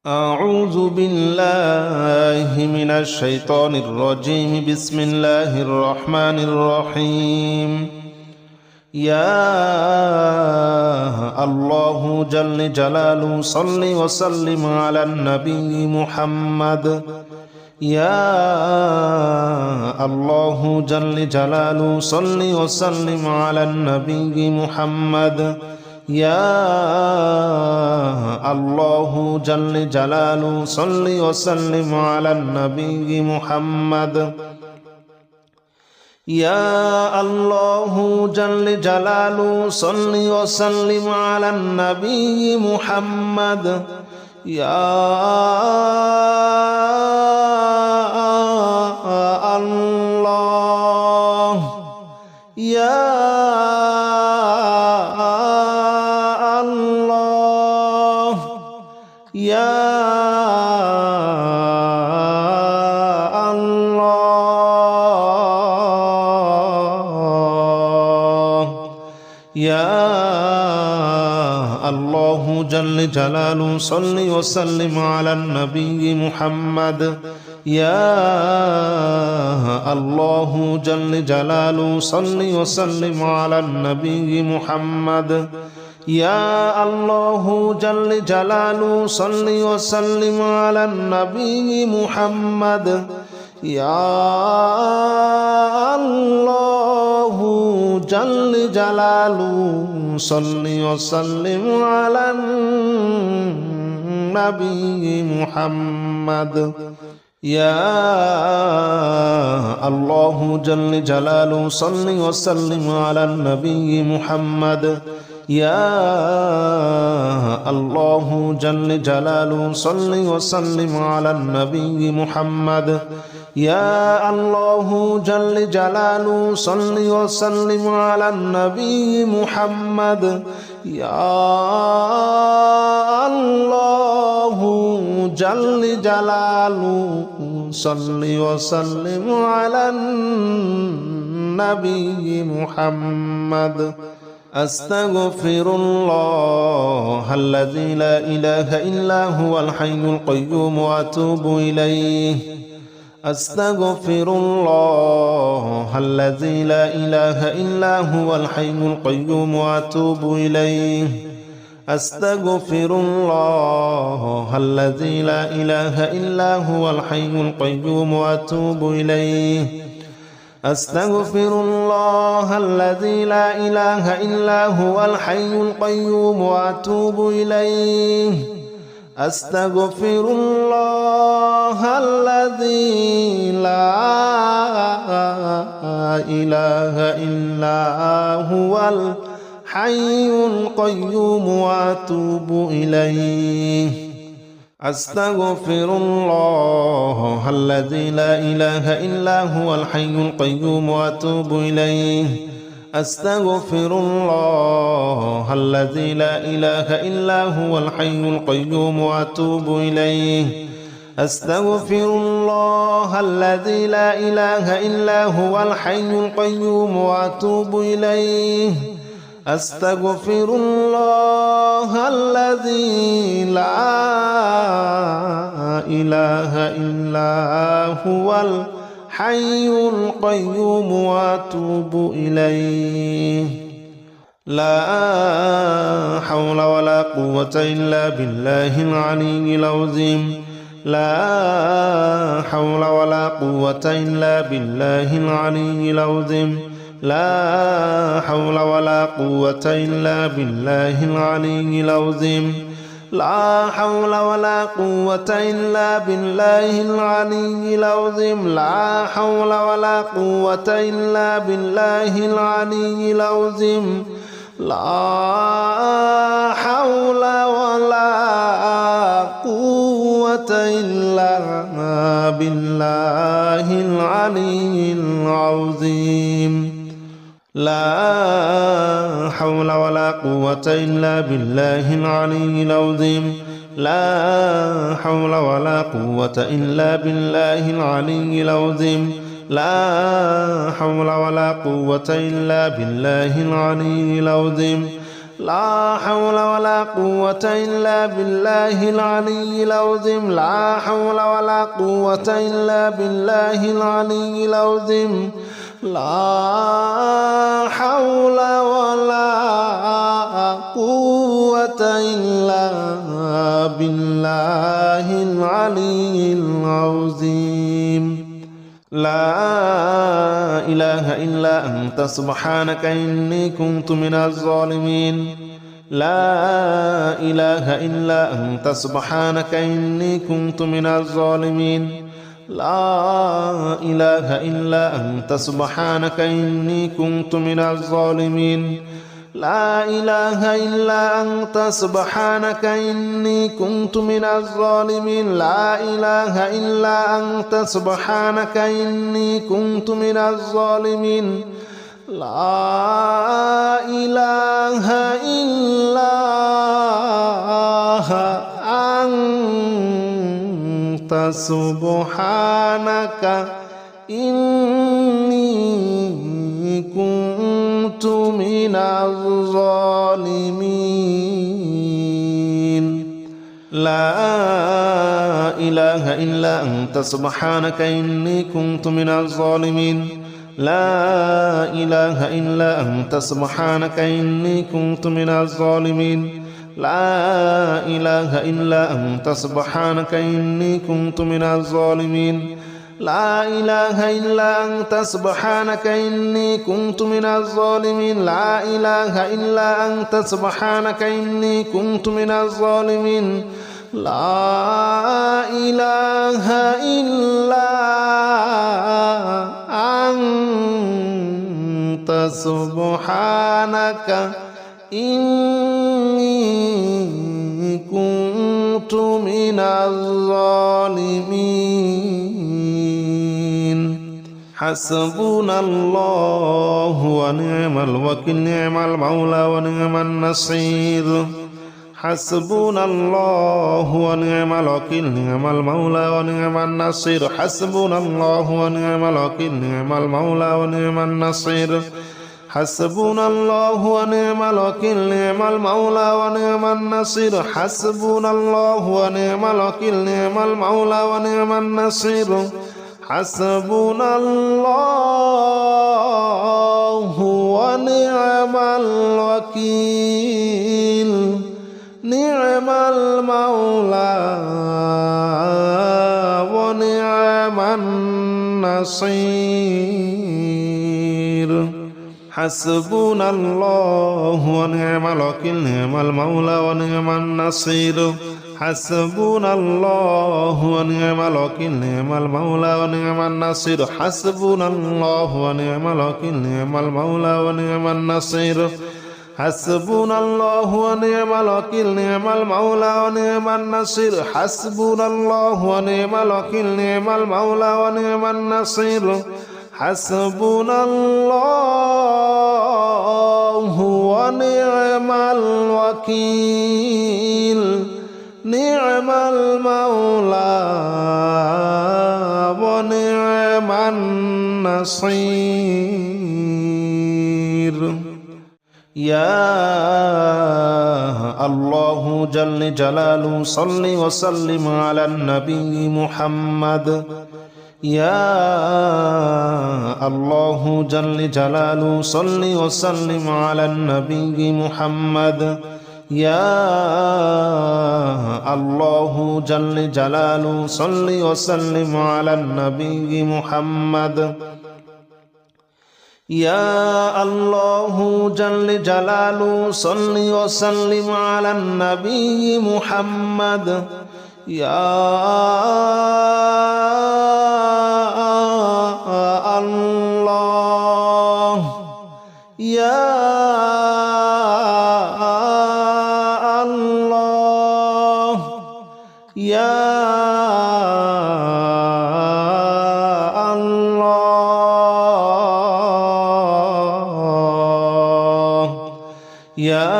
أعوذ بالله من الشيطان الرجيم. بسم الله الرحمن الرحيم. يا الله جل جلاله صل وسلم على النبي محمد. يا الله جل جلاله صل وسلم على النبي محمد. يا الله جل جلاله صل وسلم على النبي محمد. يا الله جل جلاله صل وسلم على النبي محمد. يا الله يا يا الله يا الله جل جلاله صل وسلم على النبي محمد. يا الله جل جلاله صل وسلم على النبي محمد. يا الله جل جلاله صل وسلم على النبي محمد. يا الله جل جلاله صل وسلم على النبي محمد. يا الله جل جلاله صل وسلم على النبي محمد. يا الله جل جلاله صل وسلم على النبي محمد. يا الله جل جلاله صل وسلم على النبي محمد. يا الله جل جلاله صل وسلم على النبي محمد. أستغفر الله الذي لا إله إلا هو الحي القيوم وأتوب إليه. أستغفر الله الذي لا إله إلا هو الحي القيوم وأتوب إليه. أستغفر الله الذي لا إله إلا هو الحي القيوم وأتوب إليه. أستغفر الله الذي لا إله إلا هو الحي القيوم وأتوب إليه. أستغفر الله الذي لا إله إلا هو الحي القيوم وأتوب إليه. أستغفر الله الذي لا إله إلا هو الحي القيوم وأتوب إليه. أستغفر الله الذي لا إله إلا هو الحي القيوم وأتوب إليه. أستغفر الله الذي لا إله إلا هو الحي القيوم وأتوب إليه. أستغفر الله الذي لا إله إلا هو الحي القيوم وأتوب إليه. لا حول ولا قوة إلا بالله العلي العظيم. لا حول ولا قوة إلا بالله العلي العظيم. لا حول ولا قوة إلا بالله العلي العظيم. لا حول ولا قوة إلا بالله العلي العظيم. لا حول ولا قوة إلا بالله العلي العظيم. لا حول ولا قوة إلا بالله العلي العظيم. لا حول ولا قوة إلا بالله العلي العظيم. لا حول ولا قوة إلا بالله العلي العظيم. لا حول ولا قوة إلا بالله العلي العظيم. لا حول ولا قوة إلا بالله العلي العظيم لا حول ولا قوة إلا بالله العلي العظيم لا حول ولا قوة إلا بالله العلي العظيم لا إله إلا أنت سبحانك إني كنت من الظالمين لا إله إلا أنت سبحانك إني كنت من الظالمين لا إله إلا أنت سبحانك إني كنت من الظالمين لا إله إلا أنت سبحانك إني كنت من الظالمين لا إله إلا أنت سبحانك إني كنت من الظالمين لا إله إلا أنت سبحانك إني كنت من الظالمين لا إله إلا أنت سبحانك إني كنت من الظالمين لا إله إلا أنت سبحانك إني كنت من الظالمين لا إله إلا أنت سبحانك إني كنت من الظالمين لا إله إلا أنت سبحانك إني كنت من الظالمين لا إله إلا أنت سبحانك إني كنت من الظالمين لا إله إلا أنت سبحانك إني كنت من الظالمين حسبنا الله ونعم الوكيل نعم المولى ونعم النصير حسبنا الله ونعم الوكيل نعم المولى ونعم النصير حسبنا الله ونعم الوكيل نعم المولى ونعم النصير حسبنا الله ونعم الوكيل نعم المولى ونعم النصير حسبنا الله ونعم الوكيل نعم المولى ونعم النصير حسبنا الله ونعم الوكيل نعم المولى ونعم النصير حسبنا الله ونعم الوكيل نعم المولى ونعم النصير حسبنا الله ونعم الوكيل نعم المولى ونعم النصير حسبنا الله ونعم الوكيل نعم المولى ونعم النصير حسبنا الله ونعم الوكيل نعم المولى ونعم النصير حسبنا الله ونعم الوكيل نعم المولى ونعم النصير حسبنا الله ونعم الوكيل نعم المولى ونعم النصير يا الله جل جلاله صل وسلم على النبي محمد يا الله جل جلاله صل وسلم على النبي محمد يا الله جل جلاله صل وسلم على النبي محمد يا الله جل جلاله صل وسلم على النبي محمد يا الله يا الله يا يا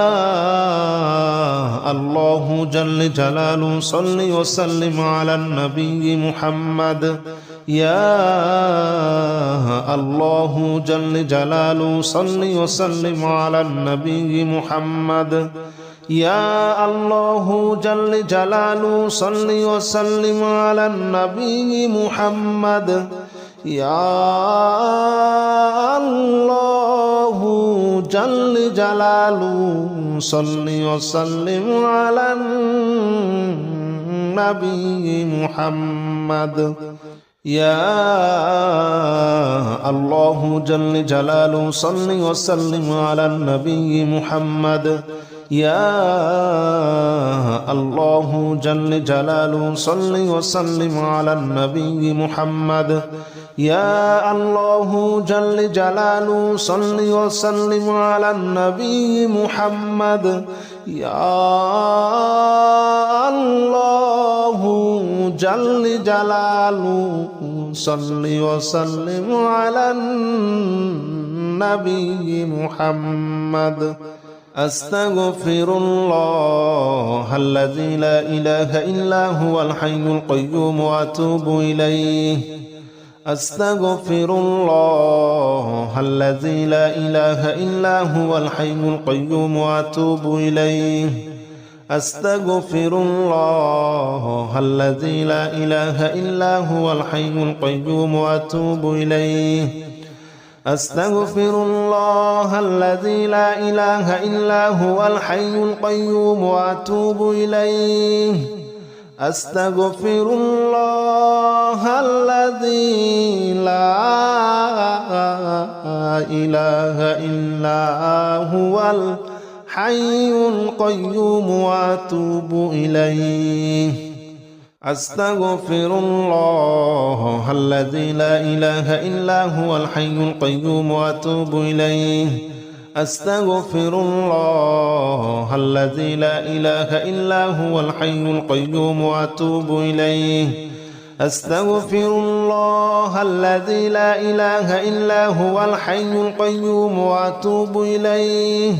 الله جل جلاله صل وسلم على النبي محمد يا الله جل جلاله صل وسلم على النبي محمد يا الله جل جلاله صل وسلم على النبي محمد يا الله جل جلاله صل وسلم على النبي محمد يا الله جل جلاله صل وسلم على النبي محمد يا الله جل جلاله صل وسلم على النبي محمد يا الله جل جلاله صل وسلم على النبي محمد يا الله جل جلاله صل وسلم على النبي محمد أستغفر الله الذي لا إله إلا هو الحي القيوم وأتوب إليه أستغفر الله الذي لا إله إلا هو الحي القيوم وأتوب إليه أستغفر الله الذي لا إله إلا هو الحي القيوم وأتوب إليه أستغفر الله الذي لا إله إلا هو الحي القيوم وأتوب إليه أستغفر الله الذي لا إله إلا هو الحي القيوم وأتوب إليه أستغفر الله الذي لا إله إلا هو الحي القيوم وأتوب إليه أستغفر الله الذي لا إله إلا هو الحي القيوم وأتوب إليه أستغفر الله الذي لا إله إلا هو الحي القيوم وأتوب إليه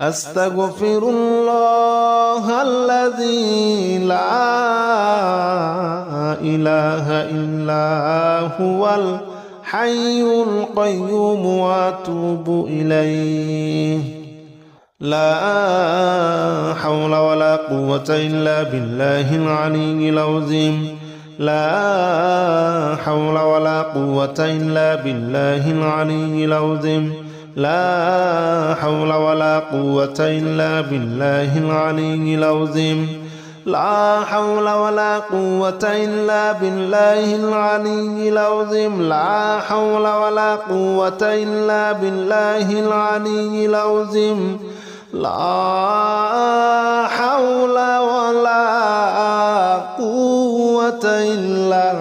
أستغفر الله الذي لا إله إلا هو الحي القيوم وأتوب إليه لا حول ولا قوة إلا بالله العلي العظيم لا حول ولا قوة إلا بالله العلي العظيم لا حول ولا قوة إلا بالله العلي العظيم لا حول ولا قوة إلا بالله العلي العظيم لا حول ولا قوة إلا بالله العلي العظيم لا حول ولا قوة إلا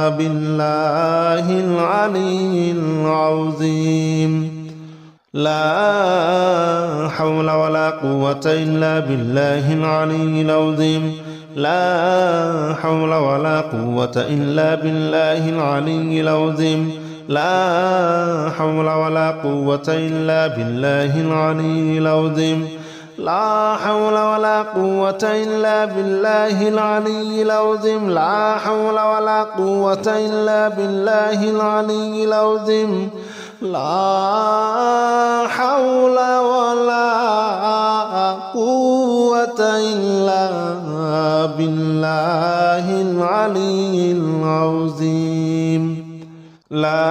بالله العلي العظيم لا حول ولا قوة إلا بالله العلي العظيم لا حول ولا قوة إلا بالله العلي العظيم لا حول ولا قوة إلا بالله العلي العظيم لا حول ولا قوة إلا بالله العلي العظيم لا حول ولا قوة إلا بالله العلي العظيم لا حول ولا قوة إلا بالله العلي العظيم لا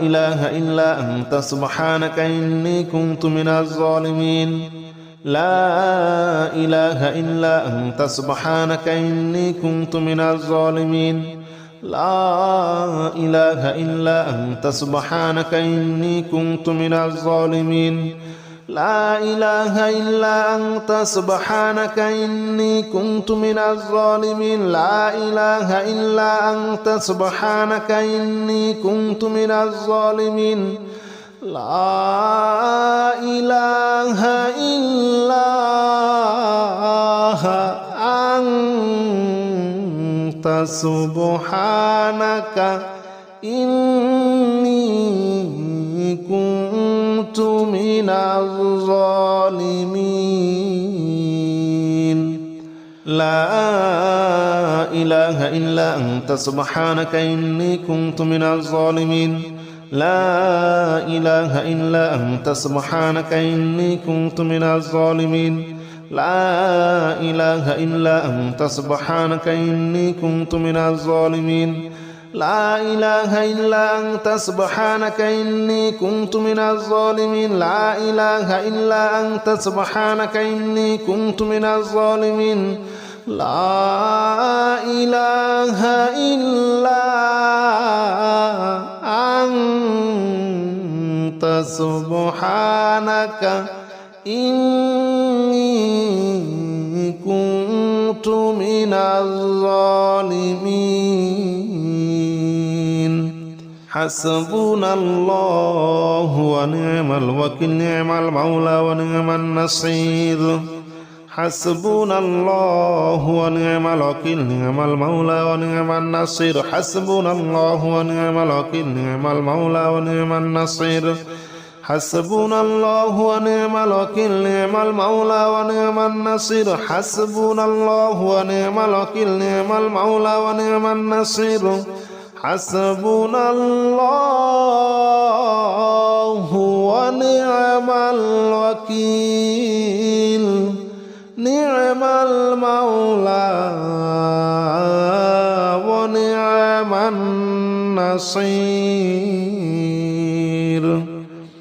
إله إلا أنت سبحانك إني كنت من الظالمين لا إله إلا أنت سبحانك إني كنت من الظالمين لا إله إلا أنت سبحانك إني كنت من الظالمين لا إله إلا أنت سبحانك إني كنت من الظالمين لا إله إلا أنت سبحانك إني كنت من الظالمين لا إله إلا أنت سبحانك إني كنت من الظالمين لا إله إلا أنت سبحانك إني كنت من الظالمين لا إله إلا أنت سبحانك إني كنت من الظالمين لا إله إلا أنت سبحانك إني كنت من الظالمين لا إله إلا أنت سبحانك إني كنت من الظالمين لا إله إلا أنت سبحانك إني كنت من الظالمين لا إله إلا أنت سبحانك إني كنت من الظالمين حسبنا الله ونعم الوكيل نعم المولى ونعم النصير حسبنا الله ونعم الوكيل نعم المولى ونعم النصير حسبنا الله ونعم الوكيل نعم المولى ونعم النصير حسبنا الله ونعم الوكيل نعم المولى ونعم النصير حسبنا الله ونعم الوكيل نعم المولى ونعم النصير حسبنا الله ونعم الوكيل نعم المولى ونعم النصير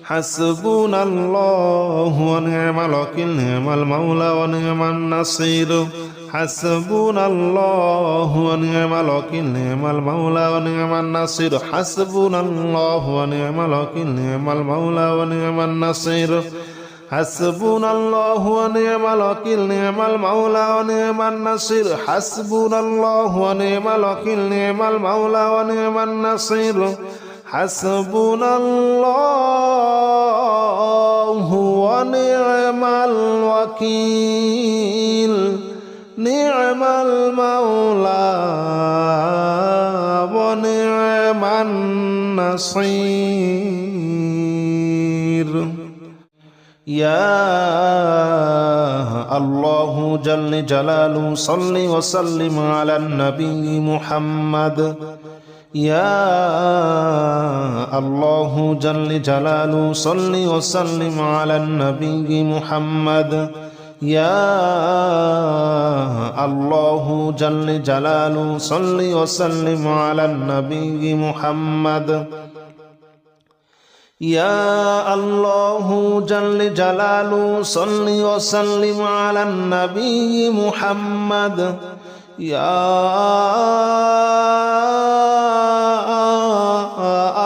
حسبنا الله ونعم الوكيل نعم المولى ونعم النصير حسبنا الله ونعم الوكيل نعم المولى ونعم النصير حسبنا الله ونعم الوكيل نعم المولى ونعم النصير حسبنا الله ونعم الوكيل نعم المولى ونعم النصير حسبنا الله ونعم الوكيل نعم المولى ونعم النصير حسبنا الله ونعم الوكيل نعم المولى ونعم النصير يا الله جل جلاله صل وسلم على النبي محمد يا الله جل جلاله صل وسلم على النبي محمد يا الله جل جلاله صل وسلم على النبي محمد يا الله جل جلاله صل وسلم على النبي محمد يا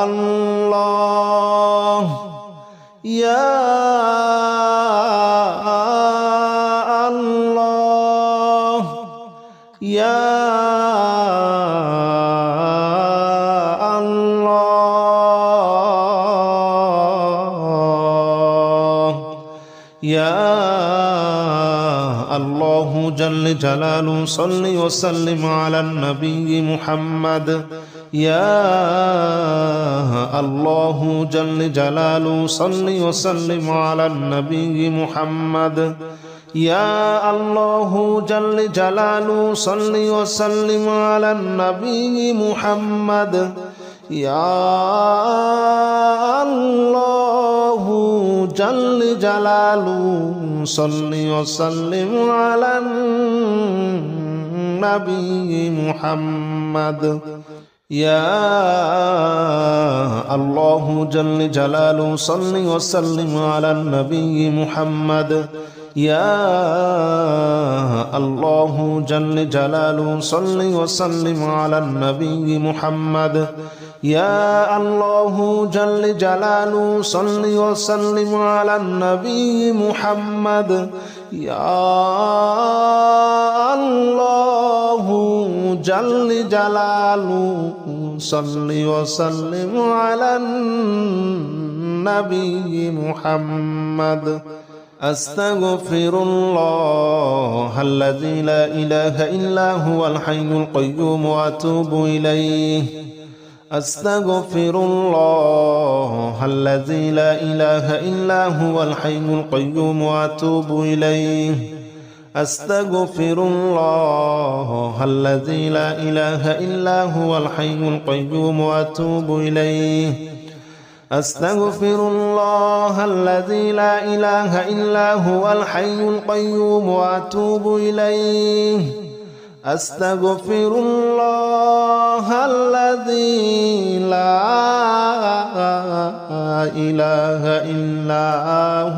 الله يا الله يا يا الله جل جلاله صل وسلم على النبي محمد يا الله جل جلاله صل وسلم على النبي محمد يا الله جل جلاله صل وسلم على النبي محمد يا الله جل جلاله صل وسلم على النبي محمد يا الله جل جلاله صل وسلم على النبي محمد يا الله جل جلاله صل وسلم على النبي محمد يا الله جل جلاله صل وسلم على النبي محمد يا الله جل جلاله صل وسلم على النبي محمد أستغفر الله الذي لا إله إلا هو الحي القيوم وأتوب إليه أستغفر الله الذي لا إله إلا هو الحي القيوم وأتوب إليه أستغفر الله الذي لا إله إلا هو الحي القيوم وأتوب إليه أستغفر الله الذي لا إله إلا هو الحي القيوم وأتوب إليه أستغفر الله الذي لا إله إلا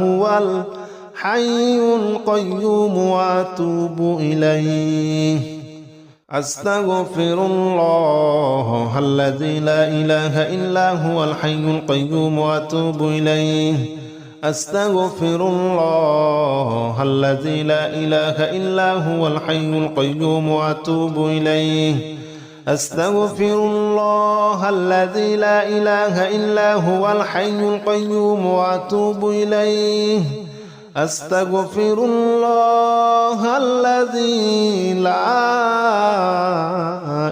هو الحي القيوم وأتوب إليه أستغفر الله الذي لا إله إلا هو الحي القيوم وأتوب إليه أستغفر الله الذي لا إله إلا هو الحي القيوم وأتوب إليه أستغفر الله الذي لا إله إلا هو الحي القيوم وأتوب إليه أستغفر الله الذي لا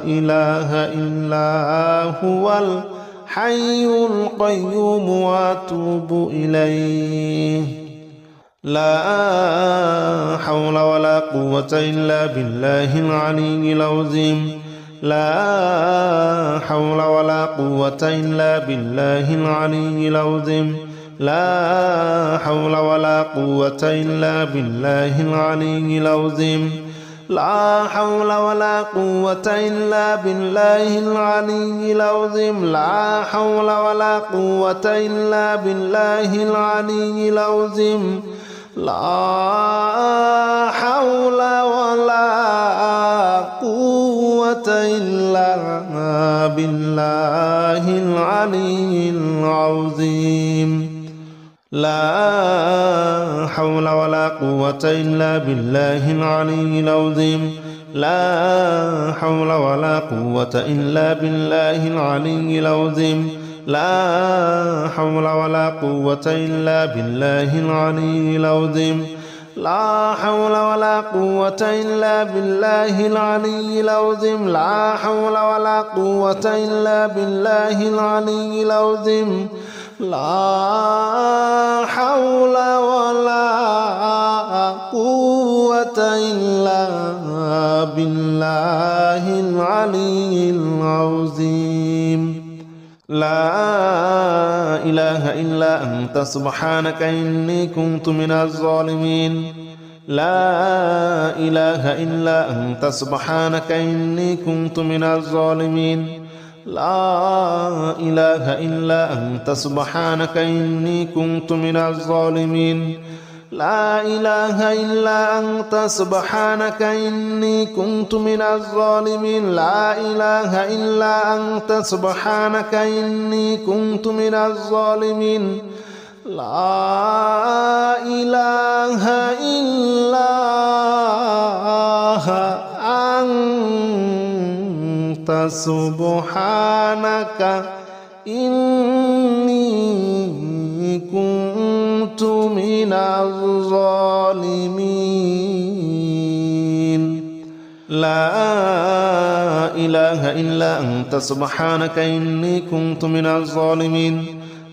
إله إلا هو الحي القيوم وأتوب إليه لا حول ولا قوة إلا بالله العلي العظيم لا حول ولا قوة إلا بالله العلي العظيم لا حول ولا قوة إلا بالله العلي العظيم لا حول ولا قوة إلا بالله العلي العظيم لا حول ولا قوة إلا بالله العلي العظيم لا حول ولا قوة إلا بالله العلي العظيم لا حول ولا قوة إلا بالله العلي العظيم لا حول ولا قوة إلا بالله العلي العظيم لا حول ولا قوة إلا بالله العلي العظيم لا حول ولا قوة إلا بالله العلي العظيم لا حول ولا قوة إلا بالله العلي العظيم لا حول ولا قوة إلا بالله العلي العظيم لا إله إلا أنت سبحانك إني كنت من الظالمين لا إله إلا أنت سبحانك إني كنت من الظالمين لا إله إلا أنت سبحانك إني كنت من الظالمين لا إله إلا أنت سبحانك إني كنت من الظالمين لا إله إلا أنت سبحانك إني كنت من الظالمين لا إله إلا أنت سبحانك إني كنت من الظالمين لا إله إلا أنت سبحانك إني كنت من الظالمين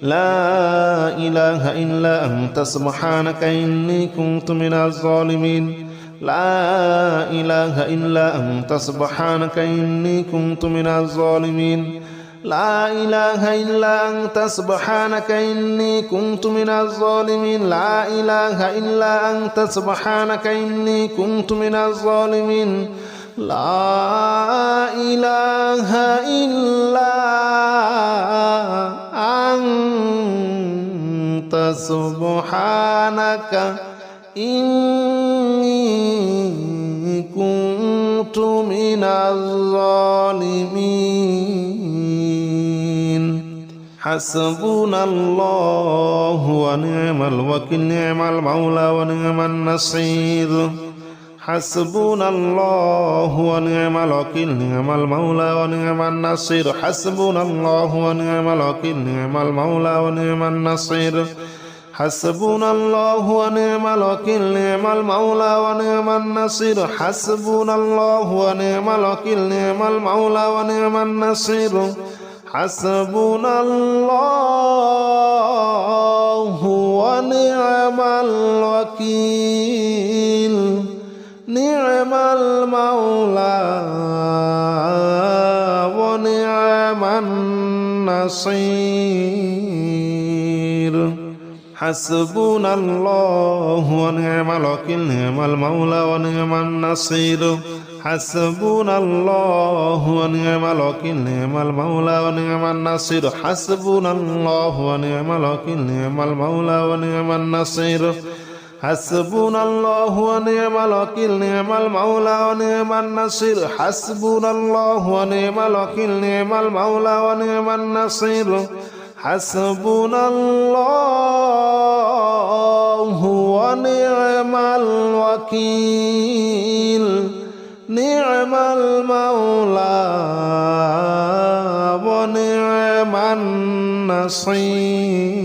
لا إله إلا أنت سبحانك إني كنت من الظالمين لا إله إلا أنت سبحانك إني كنت من الظالمين لا إله إلا أنت سبحانك إني كنت من الظالمين لا إله إلا أنت سبحانك إني كنت من الظالمين لا إله إلا أنت سبحانك إني كنت من الظالمين حسبنا الله ونعم الوكيل نعم المولى ونعم النصير حسبنا الله ونعم الوكيل نعم المولى ونعم النصير حسبنا الله ونعم الوكيل نعم المولى ونعم النصير حسبنا الله ونعم الوكيل نعم المولى ونعم النصير حسبنا الله ونعم الوكيل نعم المولى ونعم النصير حسبنا الله ونعم الوكيل نعم المولى ونعم النصير حسبنا الله ونعم الوكيل نعم المولى ونعم النصير حسبنا الله ونعم الوكيل نعم المولى ونعم النصير حسبنا الله ونعم الوكيل نعم المولى ونعم النصير حسبنا الله ونعم الوكيل نعم المولى ونعم النصير حسبنا الله ونعم الوكيل نعم المولى ونعم النصير حسبنا الله ونعم الوكيل نعم المولى ونعم النصير